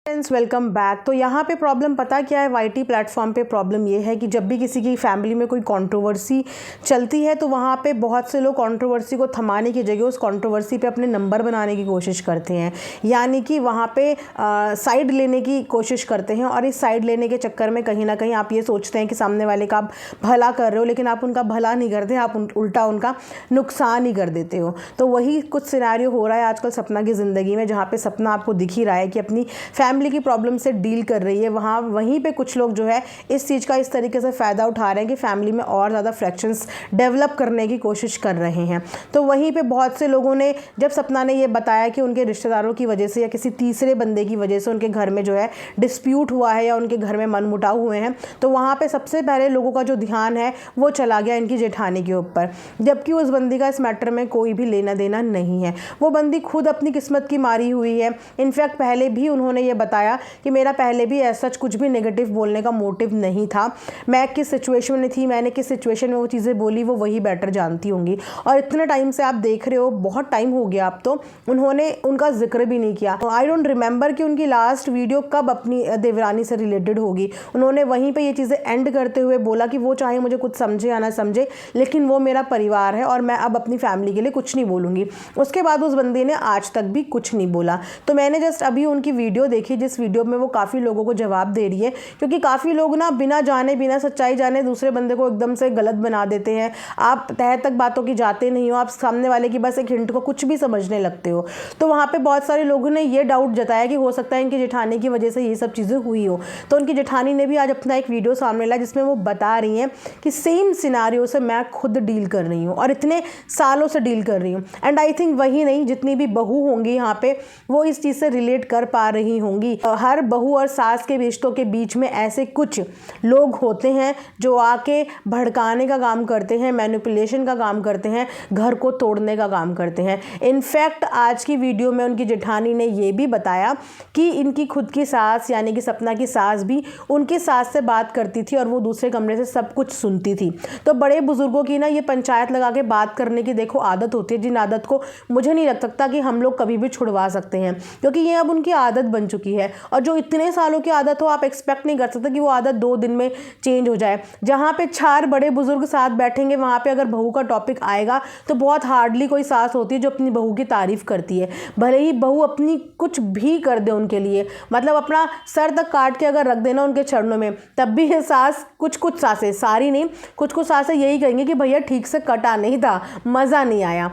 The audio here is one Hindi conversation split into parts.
Friends welcome back. तो यहाँ पे प्रॉब्लम पता क्या है, वाईटी प्लेटफॉर्म पे प्रॉब्लम ये है कि जब भी किसी की फैमिली में कोई कंट्रोवर्सी चलती है तो वहाँ पे बहुत से लोग कंट्रोवर्सी को थमाने की जगह उस कंट्रोवर्सी पे अपने नंबर बनाने की कोशिश करते हैं, यानी कि वहाँ पे साइड लेने की कोशिश करते हैं। और इस साइड लेने के चक्कर में कहीं ना कहीं आप ये सोचते हैं कि सामने वाले का आप भला कर रहे हो, लेकिन आप उनका भला नहीं करते, आप उल्टा उनका नुकसान ही कर देते हो। तो वही कुछ सिनेरियो हो रहा है आजकल सपना की ज़िंदगी में, जहाँ पे सपना आपको दिख ही रहा है कि अपनी फैमिली की प्रॉब्लम से डील कर रही है। वहीं पे कुछ लोग जो है इस चीज़ का इस तरीके से फ़ायदा उठा रहे हैं कि फैमिली में और ज़्यादा फ्रैक्शंस डेवलप करने की कोशिश कर रहे हैं। तो वहीं पे बहुत से लोगों ने, जब सपना ने ये बताया कि उनके रिश्तेदारों की वजह से या किसी तीसरे बंदे की वजह से उनके घर में जो है डिस्प्यूट हुआ है या उनके घर में मनमुटाव हुए हैं, तो वहाँ पर सबसे पहले लोगों का जो ध्यान है वो चला गया इनकी जेठानी के ऊपर, जबकि उस बंदी का इस मैटर में कोई भी लेना देना नहीं है। वो बंदी खुद अपनी किस्मत की मारी हुई है। इनफैक्ट पहले भी उन्होंने ये बताया कि मेरा पहले भी ऐसा कुछ भी नेगेटिव बोलने का मोटिव नहीं था, मैं किस सिचुएशन में थी, मैंने किस सिचुएशन में वो चीज़ें बोली वो वही बेटर जानती होंगी। और इतने टाइम से आप देख रहे हो, बहुत टाइम हो गया अब तो, उन्होंने उनका जिक्र भी नहीं किया। आई डोंट रिमेंबर कि उनकी लास्ट वीडियो कब अपनी देवरानी से रिलेटेड होगी। उन्होंने वहीं पर ये चीज़ें एंड करते हुए बोला कि वो चाहे मुझे कुछ समझे या ना समझे, लेकिन वो मेरा परिवार है और मैं अब अपनी फैमिली के लिए कुछ नहीं बोलूँगी। उसके बाद उस बंदी ने आज तक भी कुछ नहीं बोला। तो मैंने जस्ट अभी उनकी वीडियो देखी, जिस वीडियो में वो काफ़ी लोगों को जवाब दे रही है, क्योंकि काफ़ी लोग ना बिना जाने बिना सच्चाई जाने दूसरे बंदे को एकदम से गलत बना देते हैं। आप तह तक बातों की जाते नहीं हो, आप सामने वाले की बस एक हिंट को कुछ भी समझने लगते हो। तो वहाँ पे बहुत सारे लोगों ने ये डाउट जताया कि हो सकता है इनकी जेठानी की वजह से ये सब चीज़ें हुई हो। तो उनकी जेठानी ने भी आज अपना एक वीडियो सामने लाया जिसमें वो बता रही हैं कि सेम सिनारियो से मैं खुद डील कर रही हूँ और इतने सालों से डील कर रही हूँ। एंड आई थिंक वही नहीं, जितनी भी बहू होंगी यहाँ पे वो इस चीज़ से रिलेट कर पा रही होंगी। हर बहू और सास के रिश्तों के बीच में ऐसे कुछ लोग होते हैं जो आके भड़काने का काम करते हैं, मैनिपुलेशन का काम करते हैं, घर को तोड़ने का काम करते हैं। इनफैक्ट आज की वीडियो में उनकी जेठानी ने ये भी बताया कि इनकी खुद की सास यानी कि सपना की सास भी उनकी सास से बात करती थी और वो दूसरे कमरे से सब कुछ सुनती थी। तो बड़े बुजुर्गों की ना ये पंचायत लगा के बात करने की देखो आदत होती है, जिन आदत को मुझे नहीं लग सकता कि हम लोग कभी भी छुड़वा सकते हैं, क्योंकि ये अब उनकी आदत बन चुकी है। और जो इतने सालों की आदत हो, आप एक्सपेक्ट नहीं कर सकते कि वो आदत 2 दिन में चेंज हो जाए। जहाँ पे 4 बड़े बुजुर्ग साथ बैठेंगे, वहाँ पे अगर बहू का टॉपिक आएगा तो बहुत हार्डली कोई सास होती है जो अपनी बहू की तारीफ करती है, भले ही बहू अपनी कुछ भी कर दे उनके लिए, मतलब अपना सर तक काट के अगर रख देना उनके चरणों में, तब भी ये सास, कुछ सासें, सारी नहीं, कुछ सासें यही कहेंगे कि भैया ठीक से कटा नहीं था, मज़ा नहीं आया।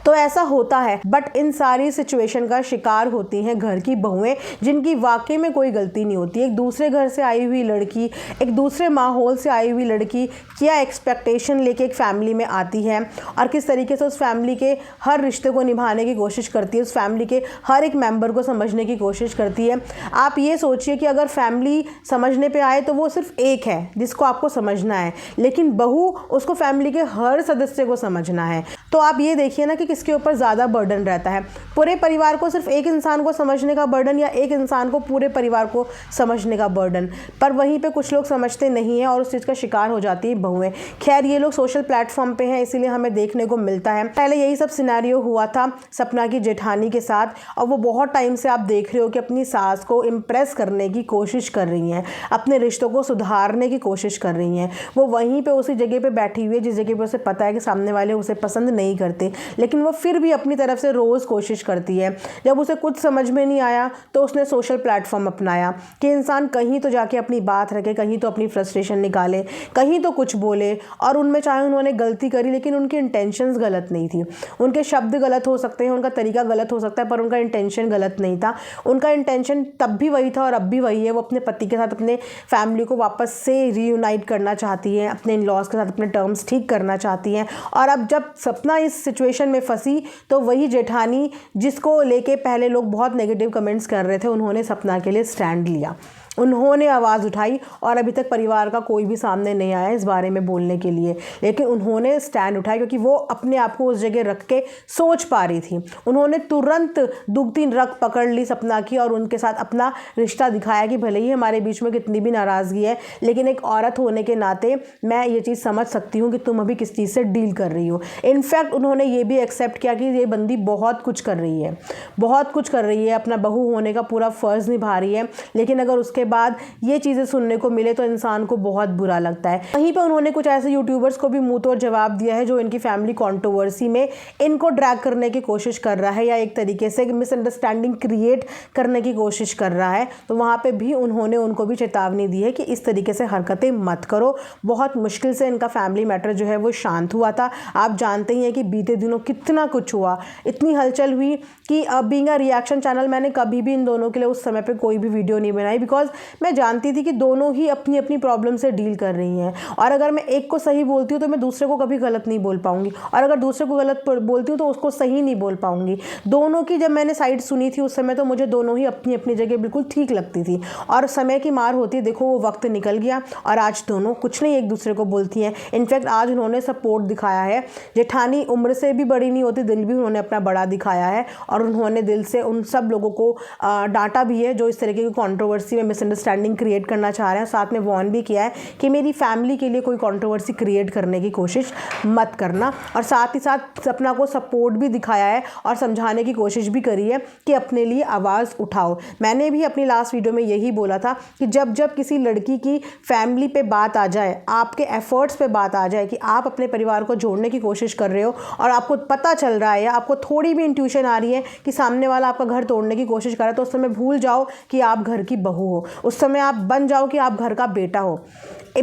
तो ऐसा होता है। बट इन सारी सिचुएशन का शिकार होती हैं घर की बहुएं, जिनकी वाकई में कोई गलती नहीं होती। एक दूसरे घर से आई हुई लड़की, एक दूसरे माहौल से आई हुई लड़की क्या एक्सपेक्टेशन लेके एक फैमिली में आती है और किस तरीके से उस फैमिली के हर रिश्ते को निभाने की कोशिश करती है, उस फैमिली के हर एक मेंबर को समझने की कोशिश करती है। आप ये सोचिए कि अगर फैमिली समझने पे आए तो वो सिर्फ एक है जिसको आपको समझना है, लेकिन बहू उसको फैमिली के हर सदस्य को समझना है। तो आप ये देखिए ना कि किसके ऊपर ज़्यादा बर्डन रहता है, पूरे परिवार को सिर्फ एक इंसान को समझने का बर्डन या एक इंसान को पूरे परिवार को समझने का बर्डन। पर वहीं पे कुछ लोग समझते नहीं हैं और उस चीज़ का शिकार हो जाती है बहुएं। खैर ये लोग सोशल प्लेटफॉर्म पे हैं, इसीलिए हमें देखने को मिलता है। पहले यही सब सिनेरियो हुआ था सपना की जेठानी के साथ, और वो बहुत टाइम से आप देख रहे हो कि अपनी सास को इम्प्रेस करने की कोशिश कर रही हैं, अपने रिश्तों को सुधारने की कोशिश कर रही हैं। वो वहीं पर उसी जगह पर बैठी हुई है जिस जगह पर उसे पता है कि सामने वाले उसे पसंद नहीं करते, लेकिन वो फिर भी अपनी तरफ से रोज़ कोशिश करती है। जब उसे कुछ समझ में नहीं आया तो उसने सोशल प्लेटफॉर्म अपनाया कि इंसान कहीं तो जाके अपनी बात रखे, कहीं तो अपनी फ्रस्ट्रेशन निकाले, कहीं तो कुछ बोले। और उनमें चाहे उन्होंने गलती करी, लेकिन उनकी इंटेंशंस गलत नहीं थी। उनके शब्द गलत हो सकते हैं, उनका तरीका गलत हो सकता है, पर उनका इंटेंशन गलत नहीं था। उनका इंटेंशन तब भी वही था और अब भी वही है। वो अपने पति के साथ अपने फैमिली को वापस से रीयूनाइट करना चाहती हैं, अपने इन लॉज के साथ अपने टर्म्स ठीक करना चाहती हैं। और अब जब सपना इस सिचुएशन में फंसी तो वही जेठानी, जिसको लेके पहले लोग बहुत नेगेटिव कमेंट्स कर रहे थे, उन्होंने सपना के लिए स्टैंड लिया। उन्होंने आवाज़ उठाई और अभी तक परिवार का कोई भी सामने नहीं आया इस बारे में बोलने के लिए, लेकिन उन्होंने स्टैंड उठाया क्योंकि वो अपने आप को उस जगह रख के सोच पा रही थी। उन्होंने तुरंत दुखती रग पकड़ ली सपना की और उनके साथ अपना रिश्ता दिखाया कि भले ही हमारे बीच में कितनी भी नाराज़गी है, लेकिन एक औरत होने के नाते मैं ये चीज़ समझ सकती हूँ कि तुम अभी किस चीज़ से डील कर रही हो। इनफैक्ट उन्होंने ये भी एक्सेप्ट किया कि ये बंदी बहुत कुछ कर रही है, बहुत कुछ कर रही है, अपना बहू होने का पूरा फ़र्ज़ निभा रही है, लेकिन अगर उसके बाद ये चीज़ें सुनने को मिले तो इंसान को बहुत बुरा लगता है। वहीं पर उन्होंने कुछ ऐसे यूट्यूबर्स को भी मुंह तोड़ जवाब दिया है जो इनकी फैमिली कंट्रोवर्सी में इनको ड्रैग करने की कोशिश कर रहा है या एक तरीके से मिसअंडरस्टैंडिंग क्रिएट करने की कोशिश कर रहा है। तो वहाँ पे भी उन्होंने उनको भी चेतावनी दी है कि इस तरीके से हरकतें मत करो। बहुत मुश्किल से इनका फैमिली मैटर जो है वो शांत हुआ था। आप जानते ही हैं कि बीते दिनों कितना कुछ हुआ, इतनी हलचल हुई कि बीइंग अ रिएक्शन चैनल मैंने कभी भी इन दोनों के लिए उस समय पे कोई भी वीडियो नहीं बनाई, बिकॉज मैं जानती थी कि दोनों ही अपनी अपनी प्रॉब्लम से डील कर रही हैं और अगर मैं एक को सही बोलती हूँ तो मैं दूसरे को कभी गलत नहीं बोल पाऊंगी और अगर दूसरे को गलत बोलती हूँ तो उसको सही नहीं बोल पाऊंगी। दोनों की जब मैंने साइड सुनी थी उस समय तो मुझे दोनों ही अपनी अपनी जगह बिल्कुल ठीक लगती थी और समय की मार होती है। देखो वो वक्त निकल गया और आज दोनों कुछ नहीं एक दूसरे को बोलती हैं। इनफैक्ट आज उन्होंने सपोर्ट दिखाया है। जेठानी उम्र से भी बड़ी नहीं होती, दिल भी उन्होंने अपना बड़ा दिखाया है और उन्होंने दिल से उन सब लोगों को डांटा भी है जो इस तरीके की कंट्रोवर्सी में मिसअंडरस्टैंडिंग क्रिएट करना चाह रहे हैं। साथ में वार्न भी किया है कि मेरी फैमिली के लिए कोई कंट्रोवर्सी क्रिएट करने की कोशिश मत करना और साथ ही साथ सपना को सपोर्ट भी दिखाया है और समझाने की कोशिश भी करी है कि अपने लिए आवाज़ उठाओ। मैंने भी अपनी लास्ट वीडियो में यही बोला था कि जब जब किसी लड़की की फैमिली पे बात आ जाए, आपके एफर्ट्स पे बात आ जाए कि आप अपने परिवार को जोड़ने की कोशिश कर रहे हो और आपको पता चल रहा है या आपको थोड़ी भी इंट्यूशन आ रही है कि सामने वाला आपका घर तोड़ने की कोशिश कर रहा है, तो उस समय भूल जाओ कि आप घर की बहू हो। उस समय आप बन जाओ कि आप घर का बेटा हो।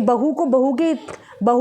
बहू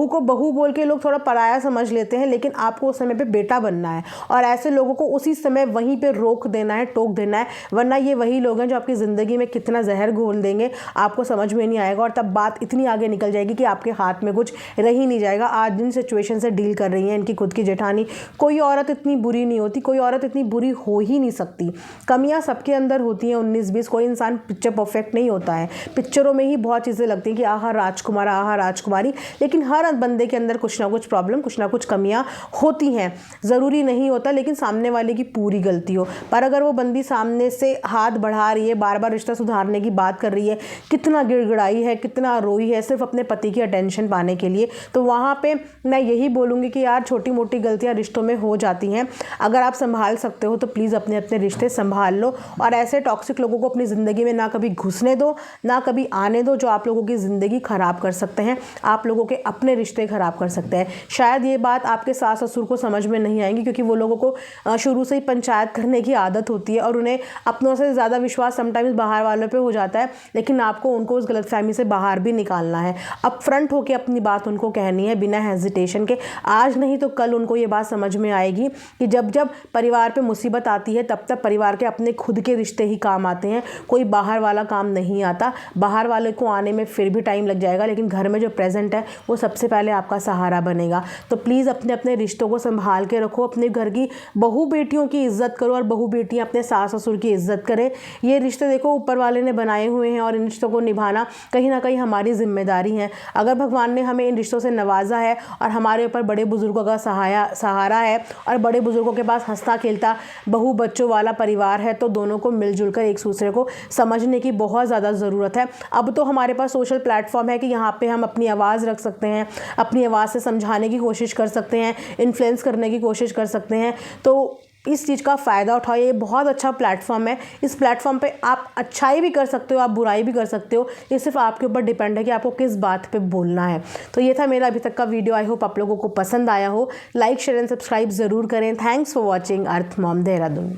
को बहू बोल के लोग थोड़ा पराया समझ लेते हैं, लेकिन आपको उस समय पे बेटा बनना है और ऐसे लोगों को उसी समय वहीं पे रोक देना है, टोक देना है, वरना ये वही लोग हैं जो आपकी ज़िंदगी में कितना जहर घोल देंगे आपको समझ में नहीं आएगा और तब बात इतनी आगे निकल जाएगी कि आपके हाथ में कुछ रह ही नहीं जाएगा। आज जिन सिचुएशन से डील कर रही हैं इनकी खुद की जेठानी, कोई औरत इतनी बुरी नहीं होती, कोई औरत इतनी बुरी हो ही नहीं सकती। कमियाँ सबके अंदर होती हैं 19-20, कोई इंसान पिक्चर परफेक्ट नहीं होता है। पिक्चरों में ही बहुत चीज़ें लगती हैं कि आहा राजकुमार, आहा राजकुमारी, लेकिन हर बंदे के अंदर कुछ ना कुछ प्रॉब्लम, कुछ ना कुछ कमियां होती हैं। ज़रूरी नहीं होता लेकिन सामने वाले की पूरी गलती हो, पर अगर वो बंदी सामने से हाथ बढ़ा रही है, बार बार रिश्ता सुधारने की बात कर रही है, कितना गिड़गिड़ाई है, कितना रोई है सिर्फ अपने पति की अटेंशन पाने के लिए, तो वहाँ पे मैं यही बोलूँगी कि यार छोटी मोटी गलतियाँ रिश्तों में हो जाती हैं। अगर आप संभाल सकते हो तो प्लीज़ अपने अपने रिश्ते संभाल लो और ऐसे टॉक्सिक लोगों को अपनी ज़िंदगी में ना कभी घुसने दो, ना कभी आने दो जो आप लोगों की ज़िंदगी ख़राब कर सकते हैं, आप लोगों के अपने रिश्ते खराब कर सकते हैं। शायद ये बात आपके सास ससुर को समझ में नहीं आएगी क्योंकि वो लोगों को शुरू से ही पंचायत करने की आदत होती है और उन्हें अपनों से ज़्यादा विश्वास समटाइम्स बाहर वालों पे हो जाता है, लेकिन आपको उनको उस गलतफहमी से बाहर भी निकालना है। अप फ्रंट होकर अपनी बात उनको कहनी है बिना हेजिटेशन के। आज नहीं तो कल उनको ये बात समझ में आएगी कि जब जब परिवार पे मुसीबत आती है तब तब परिवार के अपने खुद के रिश्ते ही काम आते हैं, कोई बाहर वाला काम नहीं आता। बाहर वाले को आने में फिर भी टाइम लग जाएगा, लेकिन घर में जो प्रेजेंट है वो सबसे पहले आपका सहारा बनेगा। तो प्लीज़ अपने अपने रिश्तों को संभाल के रखो, अपने घर की बहू बेटियों की इज्जत करो और बहू बेटियां अपने सास ससुर की इज्जत करें। ये रिश्ते देखो ऊपर वाले ने बनाए हुए हैं और इन रिश्तों को निभाना कहीं ना कहीं हमारी जिम्मेदारी है। अगर भगवान ने हमें इन रिश्तों से नवाजा है और हमारे ऊपर बड़े बुजुर्गों का सहारा है और बड़े बुजुर्गों के पास हंसता खेलता बहू बच्चों वाला परिवार है, तो दोनों को मिलजुल कर एक दूसरे को समझने की बहुत ज़्यादा ज़रूरत है। अब तो हमारे पास सोशल प्लेटफॉर्म है कि यहाँ पे हम अपनी आवाज़ रख सकते हैं, अपनी आवाज़ से समझाने की कोशिश कर सकते हैं, इन्फ्लुएंस करने की कोशिश कर सकते हैं। तो इस चीज़ का फ़ायदा उठाओ, ये बहुत अच्छा प्लेटफॉर्म है। इस प्लेटफॉर्म पे आप अच्छाई भी कर सकते हो, आप बुराई भी कर सकते हो, ये सिर्फ आपके ऊपर डिपेंड है कि आपको किस बात पे बोलना है। तो ये था मेरा अभी तक का वीडियो। आई होप आप लोगों को पसंद आया हो। लाइक शेयर एंड सब्सक्राइब ज़रूर करें। Thanks for watching earth mom Dehradun.